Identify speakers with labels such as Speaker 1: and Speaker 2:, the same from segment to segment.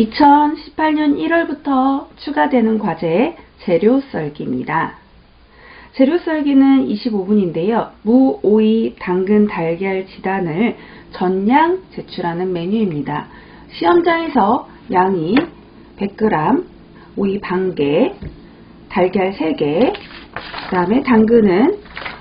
Speaker 1: 2018년 1월부터 추가되는 과제 재료 썰기입니다. 재료 썰기는 25분인데요. 무, 오이, 당근, 달걀, 지단을 전량 제출하는 메뉴입니다. 시험장에서 양이 100g, 오이 반개, 달걀 3개, 그 다음에 당근은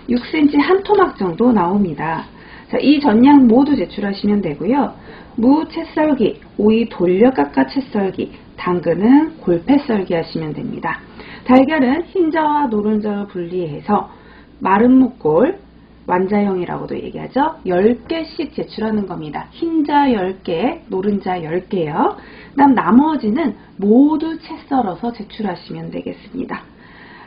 Speaker 1: 6cm 한 토막 정도 나옵니다. 자, 이 전량 모두 제출하시면 되고요. 무 채썰기, 오이 돌려 깎아 채썰기, 당근은 골패 썰기 하시면 됩니다. 달걀은 흰자와 노른자를 분리해서 마른 무골, 완자형이라고도 얘기하죠. 10개씩 제출하는 겁니다. 흰자 10개, 노른자 10개요. 그다음 나머지는 모두 채 썰어서 제출하시면 되겠습니다.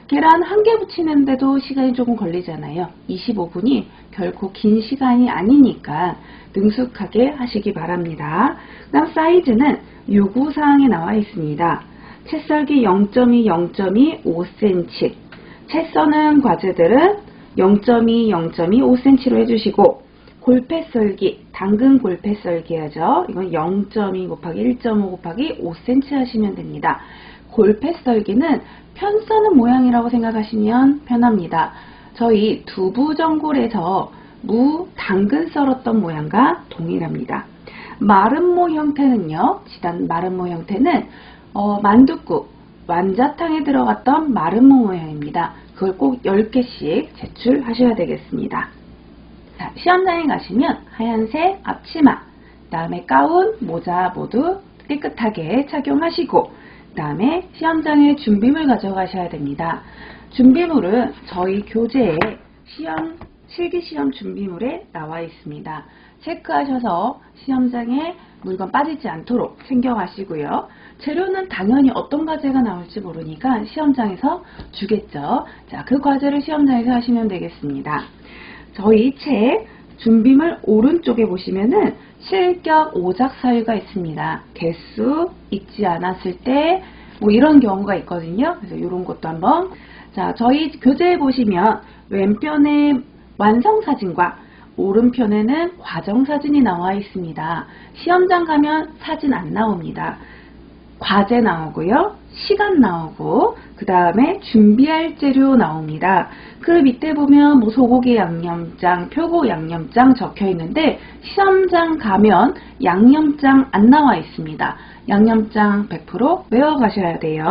Speaker 1: 계란 1개 붙이는데도 시간이 조금 걸리잖아요. 25분이 결코 긴 시간이 아니니까 능숙하게 하시기 바랍니다. 그 다음 사이즈는 요구사항에 나와 있습니다. 채 썰기 0.2, 0.2, 5cm. 채 써는 과제들은 0.2, 0.2, 5cm로 해주시고, 골패 썰기, 당근 골패 썰기 하죠. 이건 0.2 곱하기 1.5 곱하기 5cm 하시면 됩니다. 골패 썰기는 편 써는 모양이라고 생각하시면 편합니다. 저희 두부전골에서 무, 당근 썰었던 모양과 동일합니다. 마른모 형태는요, 지단 마른모 형태는 만둣국, 완자탕에 들어갔던 마른모 모양입니다. 그걸 꼭 10개씩 제출하셔야 되겠습니다. 자, 시험장에 가시면 하얀색 앞치마, 그 다음에 가운, 모자 모두 깨끗하게 착용하시고, 그 다음에 시험장에 준비물 가져가셔야 됩니다. 준비물은 저희 교재에 실기시험 준비물에 나와 있습니다. 체크하셔서 시험장에 물건 빠지지 않도록 챙겨가시고요. 재료는 당연히 어떤 과제가 나올지 모르니까 시험장에서 주겠죠. 자, 그 과제를 시험장에서 하시면 되겠습니다. 저희 책 준비물 오른쪽에 보시면은 실격 오작 사유가 있습니다. 개수 읽지 않았을 때 뭐 이런 경우가 있거든요. 그래서 이런 것도 한번, 자, 저희 교재에 보시면 왼편에 완성사진과 오른편에는 과정사진이 나와 있습니다. 시험장 가면 사진 안 나옵니다. 과제 나오고요. 시간 나오고, 그 다음에 준비할 재료 나옵니다. 그 밑에 보면 뭐 소고기 양념장, 표고 양념장 적혀 있는데 시험장 가면 양념장 안 나와 있습니다. 양념장 100% 외워가셔야 돼요.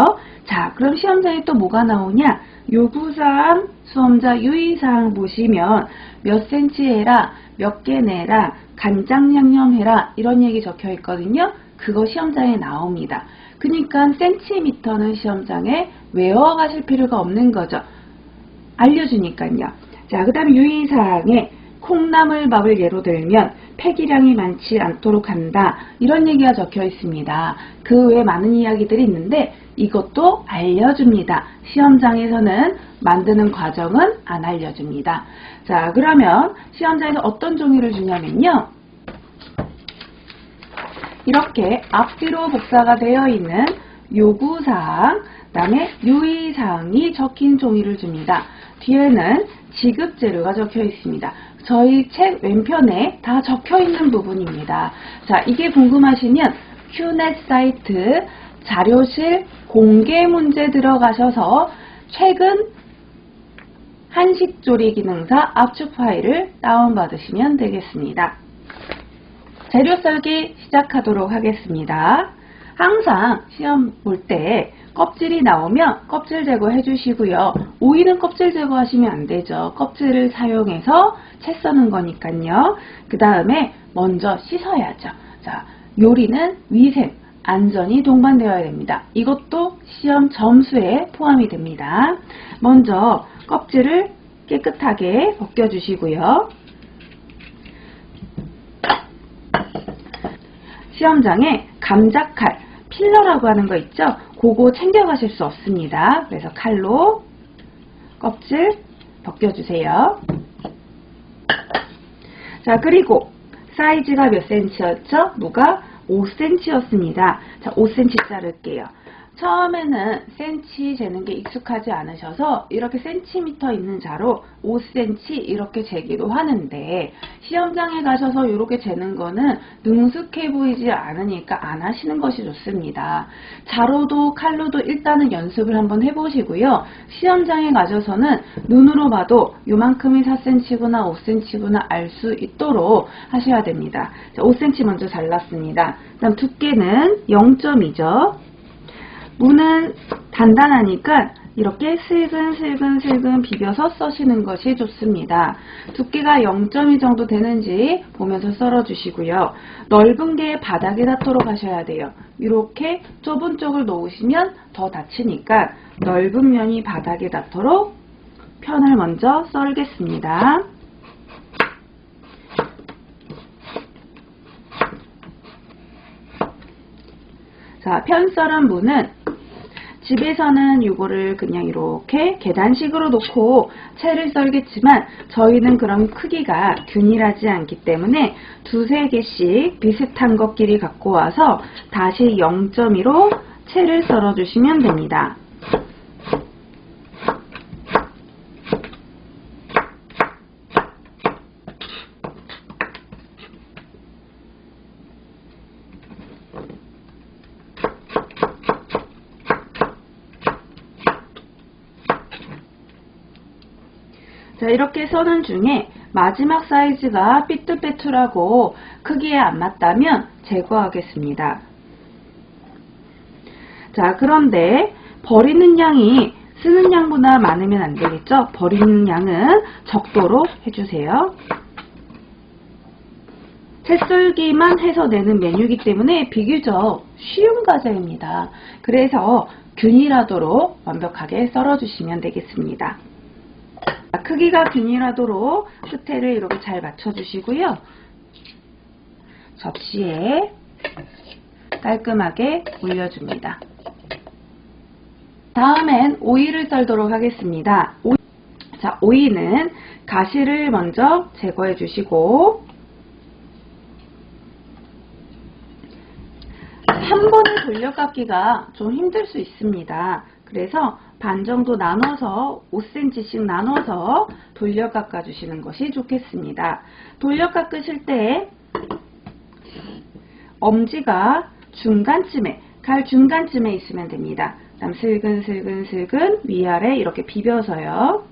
Speaker 1: 자, 그럼 시험장에 또 뭐가 나오냐? 요구사항, 수험자 유의사항 보시면 몇 cm 해라, 몇 개 내라, 간장 양념 해라, 이런 얘기 적혀 있거든요. 그거 시험장에 나옵니다. 그러니까 센티미터는 시험장에 외워가실 필요가 없는 거죠. 알려주니까요. 자, 그 다음에 유의사항에 콩나물밥을 예로 들면 폐기량이 많지 않도록 한다, 이런 얘기가 적혀 있습니다. 그 외에 많은 이야기들이 있는데 이것도 알려줍니다. 시험장에서는 만드는 과정은 안 알려줍니다. 자, 그러면 시험장에서 어떤 종이를 주냐면요, 이렇게 앞뒤로 복사가 되어 있는 요구사항, 그 다음에 유의사항이 적힌 종이를 줍니다. 뒤에는 지급재료가 적혀 있습니다. 저희 책 왼편에 다 적혀 있는 부분입니다. 자, 이게 궁금하시면 큐넷 사이트 자료실 공개 문제 들어가셔서 최근 한식조리 기능사 압축 파일을 다운받으시면 되겠습니다. 재료 썰기 시작하도록 하겠습니다. 항상 시험 볼 때 껍질이 나오면 껍질 제거해 주시고요. 오이는 껍질 제거하시면 안 되죠. 껍질을 사용해서 채 써는 거니까요. 그 다음에 먼저 씻어야죠. 자, 요리는 위생, 안전이 동반되어야 됩니다. 이것도 시험 점수에 포함이 됩니다. 먼저 껍질을 깨끗하게 벗겨주시고요. 시험장에 감자칼, 필러라고 하는 거 있죠? 그거 챙겨가실 수 없습니다. 그래서 칼로 껍질 벗겨주세요. 자, 그리고 사이즈가 몇 cm였죠? 무가 5cm였습니다. 자, 5cm 자를게요. 처음에는 센치 재는 게 익숙하지 않으셔서 이렇게 센티미터 있는 자로 5cm 이렇게 재기도 하는데, 시험장에 가셔서 이렇게 재는 거는 능숙해 보이지 않으니까 안 하시는 것이 좋습니다. 자로도 칼로도 일단은 연습을 한번 해보시고요. 시험장에 가셔서는 눈으로 봐도 요만큼이 4cm구나 5cm구나 알 수 있도록 하셔야 됩니다. 자, 5cm 먼저 잘랐습니다. 그다음 두께는 0.2죠. 무는 단단하니까 이렇게 슬근슬근 비벼서 써시는 것이 좋습니다. 두께가 0.2 정도 되는지 보면서 썰어 주시고요. 넓은 게 바닥에 닿도록 하셔야 돼요. 이렇게 좁은 쪽을 놓으시면 더 닫히니까 넓은 면이 바닥에 닿도록 편을 먼저 썰겠습니다. 자, 편 썰은 무는 집에서는 이거를 그냥 이렇게 계단식으로 놓고 채를 썰겠지만, 저희는 그런 크기가 균일하지 않기 때문에 두세 개씩 비슷한 것끼리 갖고 와서 다시 0.2로 채를 썰어 주시면 됩니다. 자, 이렇게 써는 중에 마지막 사이즈가 삐뚤빼뚤하고 크기에 안 맞다면 제거하겠습니다. 자, 그런데 버리는 양이 쓰는 양보다 많으면 안 되겠죠? 버리는 양은 적도로 해주세요. 채썰기만 해서 내는 메뉴이기 때문에 비교적 쉬운 과제입니다. 그래서 균일하도록 완벽하게 썰어주시면 되겠습니다. 크기가 균일하도록 끝에를 이렇게 잘 맞춰주시고요. 접시에 깔끔하게 올려줍니다. 다음엔 오이를 썰도록 하겠습니다. 자, 오이는 가시를 먼저 제거해 주시고, 한 번에 돌려깎기가 좀 힘들 수 있습니다. 그래서 반 정도 나눠서 5cm씩 나눠서 돌려 깎아 주시는 것이 좋겠습니다. 돌려 깎으실 때 엄지가 중간쯤에, 칼 중간쯤에 있으면 됩니다. 그다음 슬근슬근 위아래 이렇게 비벼서요.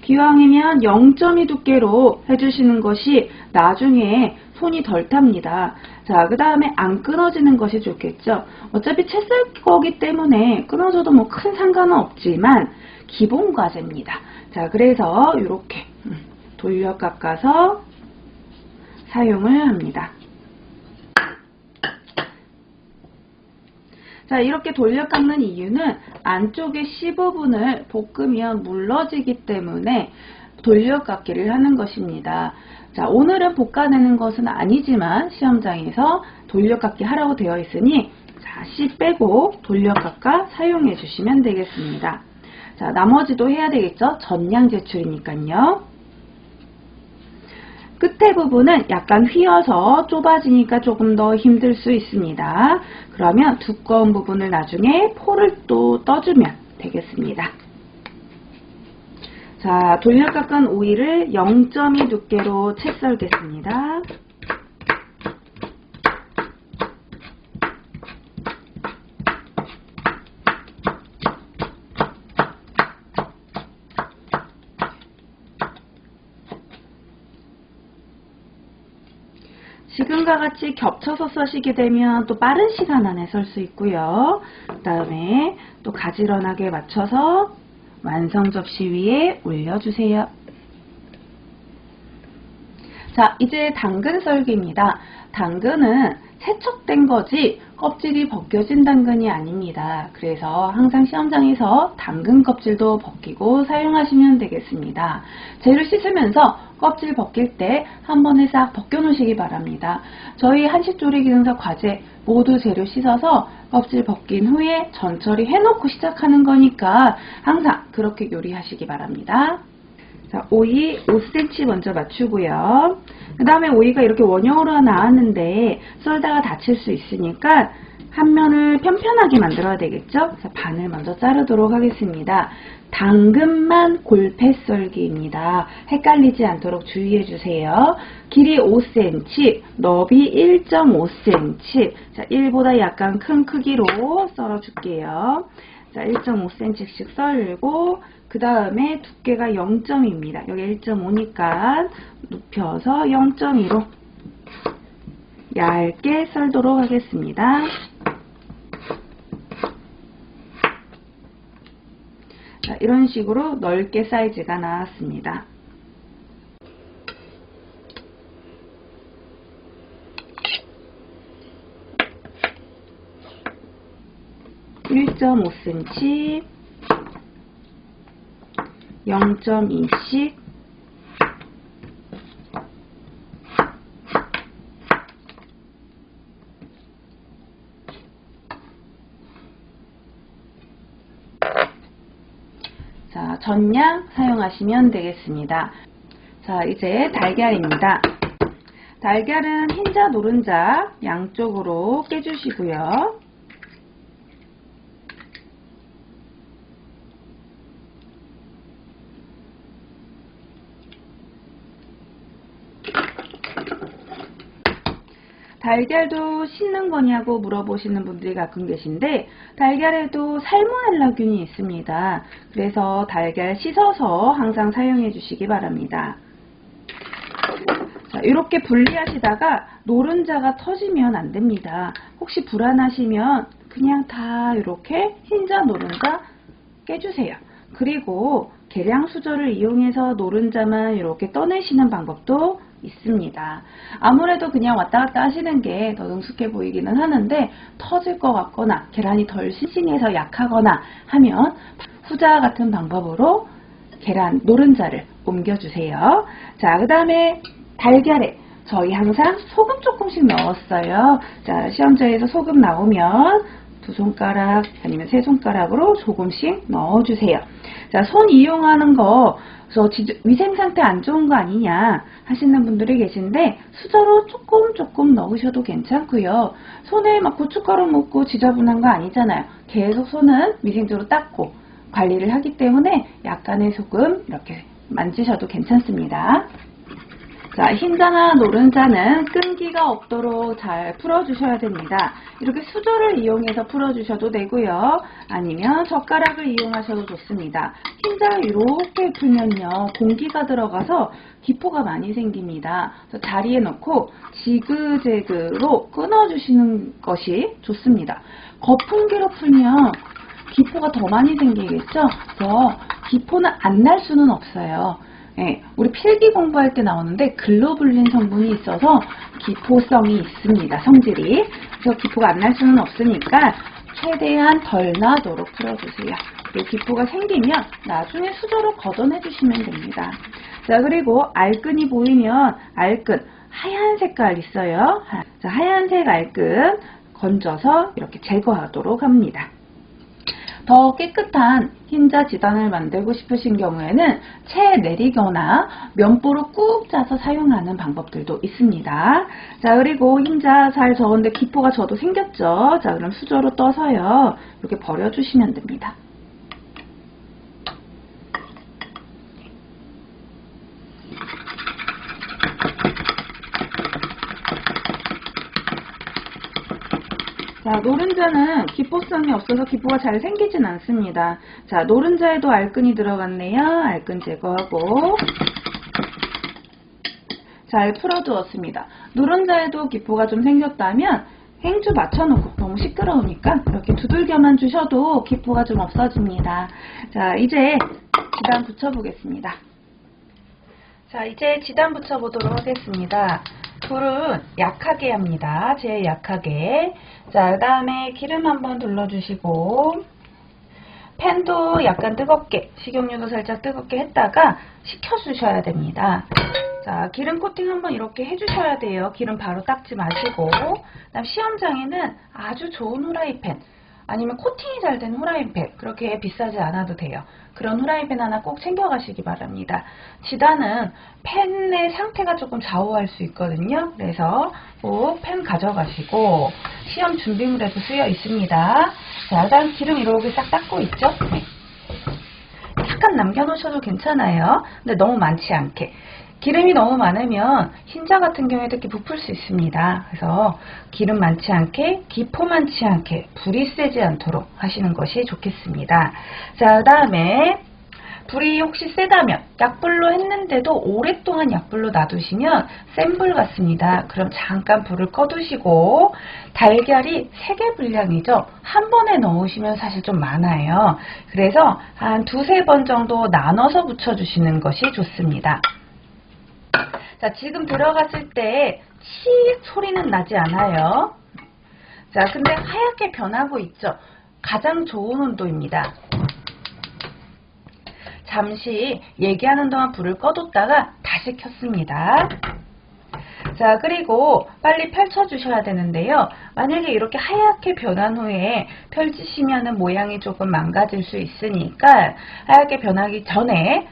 Speaker 1: 기왕이면 0.2 두께로 해주시는 것이 나중에 손이 덜 탑니다. 자, 그 다음에 안 끊어지는 것이 좋겠죠. 어차피 채 쓸 거기 때문에 끊어져도 뭐 큰 상관은 없지만 기본 과제입니다. 자, 그래서 이렇게 돌려 깎아서 사용을 합니다. 자, 이렇게 돌려 깎는 이유는 안쪽에 15분을 볶으면 물러지기 때문에 돌려 깎기를 하는 것입니다. 자, 오늘은 볶아내는 것은 아니지만 시험장에서 돌려 깎기 하라고 되어 있으니, 자, 씨 빼고 돌려 깎아 사용해 주시면 되겠습니다. 자, 나머지도 해야 되겠죠? 전량 제출이니까요. 끝에 부분은 약간 휘어서 좁아지니까 조금 더 힘들 수 있습니다. 그러면 두꺼운 부분을 나중에 포를 또 떠주면 되겠습니다. 자, 돌려 깎은 오이를 0.2 두께로 채 썰겠습니다. 지금과 같이 겹쳐서 써시게 되면 또 빠른 시간 안에 썰 수 있고요. 그 다음에 또 가지런하게 맞춰서 완성 접시 위에 올려주세요. 자, 이제 당근 썰기입니다. 당근은 세척된 거지 껍질이 벗겨진 당근이 아닙니다. 그래서 항상 시험장에서 당근 껍질도 벗기고 사용하시면 되겠습니다. 재료 씻으면서 껍질 벗길 때 한 번에 싹 벗겨 놓으시기 바랍니다. 저희 한식조리기능사 과제 모두 재료 씻어서 껍질 벗긴 후에 전처리 해놓고 시작하는 거니까 항상 그렇게 요리하시기 바랍니다. 자, 오이 5cm 먼저 맞추고요. 그 다음에 오이가 이렇게 원형으로 나왔는데 썰다가 다칠 수 있으니까 한 면을 편편하게 만들어야 되겠죠? 그래서 반을 먼저 자르도록 하겠습니다. 당근만 골패 썰기입니다. 헷갈리지 않도록 주의해 주세요. 길이 5cm, 너비 1.5cm. 자, 1보다 약간 큰 크기로 썰어 줄게요. 자, 1.5cm씩 썰고 그 다음에 두께가 0점입니다. 여기 1.5니까 눕혀서 0.2로 얇게 썰도록 하겠습니다. 자, 이런 식으로 넓게 사이즈가 나왔습니다. (1.5cm) 0.2씩 자, 전량 사용하시면 되겠습니다. 자, 이제 달걀입니다. 달걀은 흰자, 노른자 양쪽으로 깨주시고요. 달걀도 씻는 거냐고 물어보시는 분들이 가끔 계신데 달걀에도 살모넬라균이 있습니다. 그래서 달걀 씻어서 항상 사용해 주시기 바랍니다. 자, 이렇게 분리하시다가 노른자가 터지면 안 됩니다. 혹시 불안하시면 그냥 다 이렇게 흰자, 노른자 깨주세요. 그리고 계량 수저를 이용해서 노른자만 이렇게 떠내시는 방법도 있습니다. 아무래도 그냥 왔다 갔다 하시는 게 더 능숙해 보이기는 하는데 터질 것 같거나 계란이 덜 싱싱해서 약하거나 하면 후자 같은 방법으로 계란 노른자를 옮겨주세요. 자, 그 다음에 달걀에 저희 항상 소금 조금씩 넣었어요. 자, 시험자에서 소금 나오면 2손가락 아니면 3손가락으로 조금씩 넣어주세요. 자, 손 이용하는 거 위생 상태 안 좋은 거 아니냐 하시는 분들이 계신데 수저로 조금 넣으셔도 괜찮고요. 손에 막 고춧가루 묻고 지저분한 거 아니잖아요. 계속 손은 위생적으로 닦고 관리를 하기 때문에 약간의 소금 이렇게 만지셔도 괜찮습니다. 자, 흰자나 노른자는 끈기가 없도록 잘 풀어주셔야 됩니다. 이렇게 수저를 이용해서 풀어주셔도 되고요. 아니면 젓가락을 이용하셔도 좋습니다. 흰자 이렇게 풀면요, 공기가 들어가서 기포가 많이 생깁니다. 그래서 자리에 넣고 지그재그로 끊어주시는 것이 좋습니다. 거품기로 풀면 기포가 더 많이 생기겠죠? 그래서 기포는 안 날 수는 없어요. 네, 우리 필기 공부할 때 나오는데 글로불린 성분이 있어서 기포성이 있습니다. 성질이. 그래서 기포가 안 날 수는 없으니까 최대한 덜 나도록 풀어주세요. 그리고 기포가 생기면 나중에 수저로 걷어내 주시면 됩니다. 자, 그리고 알끈이 보이면 알끈 하얀 색깔 있어요. 자, 하얀색 알끈 건져서 이렇게 제거하도록 합니다. 더 깨끗한 흰자 지단을 만들고 싶으신 경우에는 채 내리거나 면보로 꾹 짜서 사용하는 방법들도 있습니다. 자, 그리고 흰자 잘 저었는데 기포가 저도 생겼죠. 자, 그럼 수저로 떠서요, 이렇게 버려주시면 됩니다. 자, 노른자는 기포성이 없어서 기포가 잘 생기진 않습니다. 자, 노른자에도 알끈이 들어갔네요. 알끈 제거하고 잘 풀어두었습니다. 노른자에도 기포가 좀 생겼다면 행주 맞춰놓고 너무 시끄러우니까 이렇게 두들겨만 주셔도 기포가 좀 없어집니다. 자, 이제 지단 붙여보겠습니다. 자, 이제 지단 붙여보도록 하겠습니다. 불은 약하게 합니다. 제일 약하게. 자, 그 다음에 기름 한번 둘러주시고 팬도 약간 뜨겁게, 식용유도 살짝 뜨겁게 했다가 식혀주셔야 됩니다. 자, 기름 코팅 한번 이렇게 해주셔야 돼요. 기름 바로 닦지 마시고. 그다음 시험장에는 아주 좋은 후라이팬, 아니면 코팅이 잘 된 후라이팬, 그렇게 비싸지 않아도 돼요. 그런 후라이팬 하나 꼭 챙겨가시기 바랍니다. 지단은 팬의 상태가 조금 좌우할 수 있거든요. 그래서 꼭 팬 가져가시고, 시험 준비물에도 쓰여 있습니다. 자, 일단 기름 이렇게 싹 닦고 있죠? 네. 약간 남겨놓으셔도 괜찮아요. 근데 너무 많지 않게. 기름이 너무 많으면 흰자 같은 경우에 특히 부풀 수 있습니다. 그래서 기름 많지 않게, 기포 많지 않게, 불이 세지 않도록 하시는 것이 좋겠습니다. 자, 그 다음에 불이 혹시 세다면, 약불로 했는데도 오랫동안 약불로 놔두시면 센 불 같습니다. 그럼 잠깐 불을 꺼두시고, 달걀이 3개 분량이죠. 한 번에 넣으시면 사실 좀 많아요. 그래서 한 2-3번 정도 나눠서 붙여주시는 것이 좋습니다. 자, 지금 들어갔을 때 치 소리는 나지 않아요. 자, 근데 하얗게 변하고 있죠. 가장 좋은 온도입니다. 잠시 얘기하는 동안 불을 꺼뒀다가 다시 켰습니다. 자, 그리고 빨리 펼쳐주셔야 되는데요. 만약에 이렇게 하얗게 변한 후에 펼치시면 모양이 조금 망가질 수 있으니까 하얗게 변하기 전에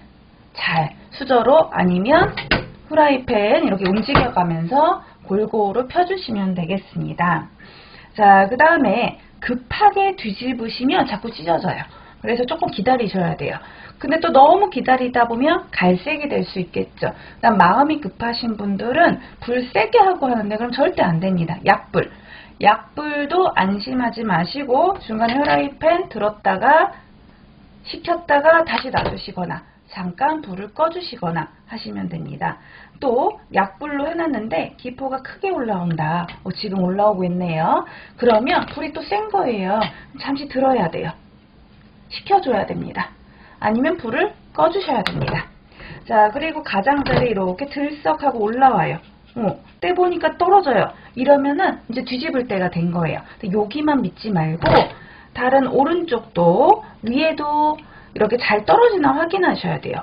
Speaker 1: 잘 수저로 아니면 후라이팬 이렇게 움직여가면서 골고루 펴주시면 되겠습니다. 자, 그 다음에 급하게 뒤집으시면 자꾸 찢어져요. 그래서 조금 기다리셔야 돼요. 근데 또 너무 기다리다 보면 갈색이 될 수 있겠죠. 그다음 마음이 급하신 분들은 불 세게 하고 하는데 그럼 절대 안 됩니다. 약불. 약불도 안심하지 마시고 중간에 후라이팬 들었다가 식혔다가 다시 놔두시거나 잠깐 불을 꺼주시거나 하시면 됩니다. 또 약불로 해놨는데 기포가 크게 올라온다. 지금 올라오고 있네요. 그러면 불이 또 센 거예요. 잠시 들어야 돼요. 식혀줘야 됩니다. 아니면 불을 꺼주셔야 됩니다. 자, 그리고 가장자리 이렇게 들썩하고 올라와요. 떼보니까 떨어져요. 이러면은 이제 뒤집을 때가 된 거예요. 여기만 믿지 말고 다른 오른쪽도 위에도 이렇게 잘 떨어지나 확인하셔야 돼요.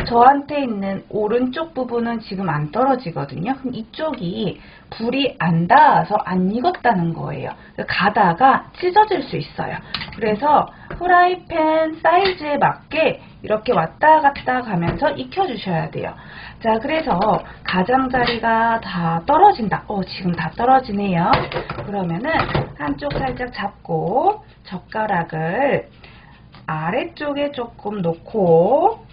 Speaker 1: 저한테 있는 오른쪽 부분은 지금 안 떨어지거든요. 그럼 이쪽이 불이 안 닿아서 안 익었다는 거예요. 가다가 찢어질 수 있어요. 그래서 후라이팬 사이즈에 맞게 이렇게 왔다 갔다 가면서 익혀주셔야 돼요. 자, 그래서 가장자리가 다 떨어진다. 지금 다 떨어지네요. 그러면은 한쪽 살짝 잡고 젓가락을 아래쪽에 조금 놓고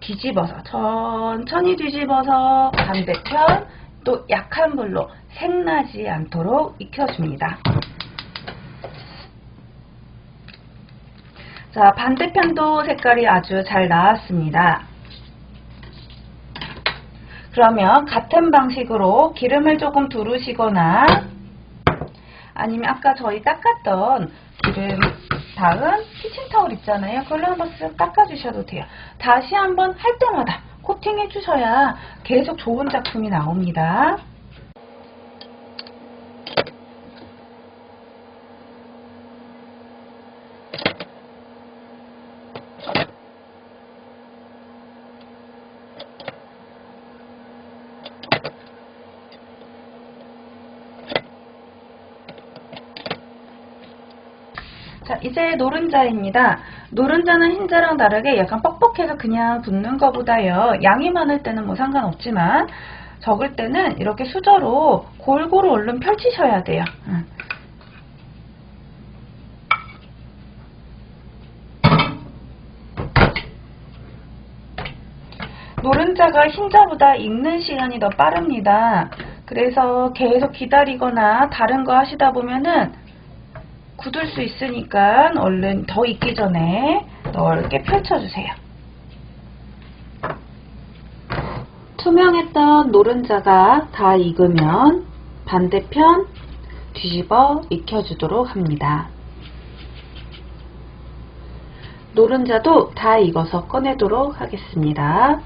Speaker 1: 뒤집어서 천천히 뒤집어서 반대편 또 약한 불로 색나지 않도록 익혀줍니다. 자, 반대편도 색깔이 아주 잘 나왔습니다. 그러면 같은 방식으로 기름을 조금 두르시거나 아니면 아까 저희 닦았던 기름 닿은 키친타올 있잖아요. 그걸로 한번 쓱 닦아주셔도 돼요. 다시 한번 할 때마다 코팅해 주셔야 계속 좋은 작품이 나옵니다. 자, 이제 노른자입니다. 노른자는 흰자랑 다르게 약간 뻑뻑해서 그냥 붓는 것보다요. 양이 많을 때는 뭐 상관없지만 적을 때는 이렇게 수저로 골고루 얼른 펼치셔야 돼요. 노른자가 흰자보다 익는 시간이 더 빠릅니다. 그래서 계속 기다리거나 다른 거 하시다 보면은 굳을 수 있으니까 얼른 더 익기 전에 넓게 펼쳐주세요. 투명했던 노른자가 다 익으면 반대편 뒤집어 익혀주도록 합니다. 노른자도 다 익어서 꺼내도록 하겠습니다.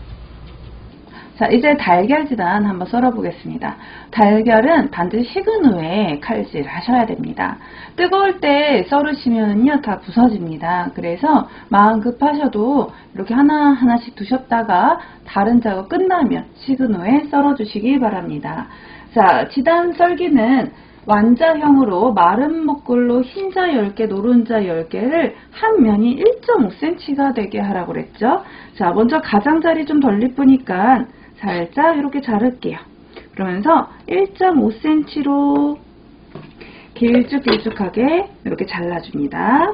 Speaker 1: 자, 이제 달걀지단 한번 썰어 보겠습니다. 달걀은 반드시 식은 후에 칼질 하셔야 됩니다. 뜨거울 때 썰으시면요 다 부서집니다. 그래서 마음 급하셔도 이렇게 하나하나씩 두셨다가 다른 작업 끝나면 식은 후에 썰어 주시기 바랍니다. 자, 지단 썰기는 완자형으로 마른 목글로 흰자 10개, 노른자 10개를 한 면이 1.5cm가 되게 하라고 그랬죠. 자, 먼저 가장자리 좀 덜 이쁘니까 살짝 이렇게 자를게요. 그러면서 1.5cm로 길쭉길쭉하게 이렇게 잘라줍니다.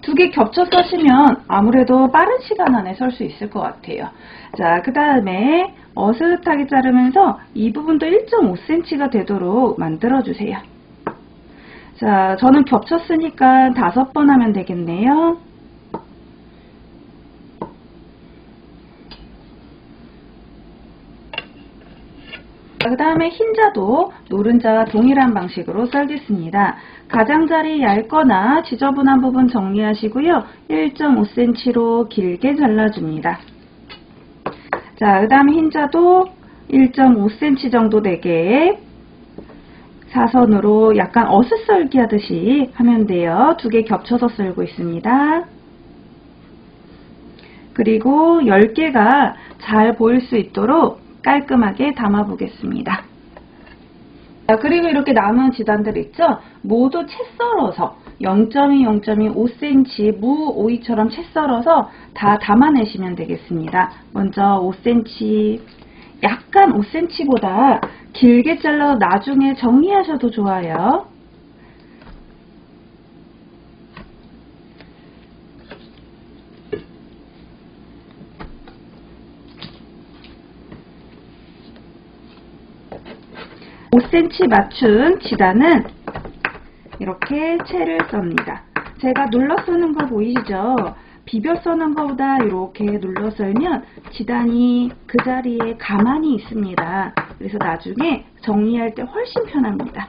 Speaker 1: 두 개 겹쳐 써시면 아무래도 빠른 시간 안에 썰 수 있을 것 같아요. 자, 그 다음에 어슷하게 자르면서 이 부분도 1.5cm가 되도록 만들어주세요. 자, 저는 겹쳤으니까 5번 하면 되겠네요. 그 다음에 흰자도 노른자와 동일한 방식으로 썰겠습니다. 가장자리 얇거나 지저분한 부분 정리하시고요. 1.5cm로 길게 잘라줍니다. 자, 그 다음에 흰자도 1.5cm 정도 되게 사선으로 약간 어슷썰기 하듯이 하면 돼요. 두 개 겹쳐서 썰고 있습니다. 그리고 10개가 잘 보일 수 있도록 깔끔하게 담아 보겠습니다. 자, 그리고 이렇게 남은 지단들 있죠? 모두 채 썰어서 0.2, 0.2, 5cm 무오이처럼 채 썰어서 다 담아내시면 되겠습니다. 먼저 5cm, 약간 5cm보다 길게 잘라서 나중에 정리하셔도 좋아요. (5cm) 맞춘 지단은 이렇게 채를 썹니다. 제가 눌러 쓰는 거 보이시죠? 비벼 써는 것보다 이렇게 눌러 썰면 지단이 그 자리에 가만히 있습니다. 그래서 나중에 정리할 때 훨씬 편합니다.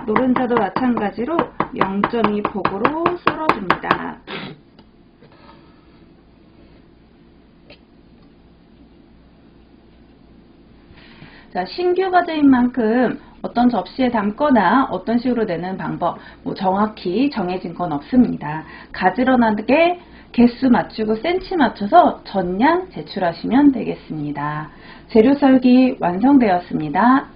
Speaker 1: 노른자도 마찬가지로 0.2 폭으로 썰어줍니다. 자, 신규 과제인 만큼 어떤 접시에 담거나 어떤 식으로 내는 방법 정확히 정해진 건 없습니다. 가지런하게 개수 맞추고 센치 맞춰서 전량 제출하시면 되겠습니다. 재료 썰기 완성되었습니다.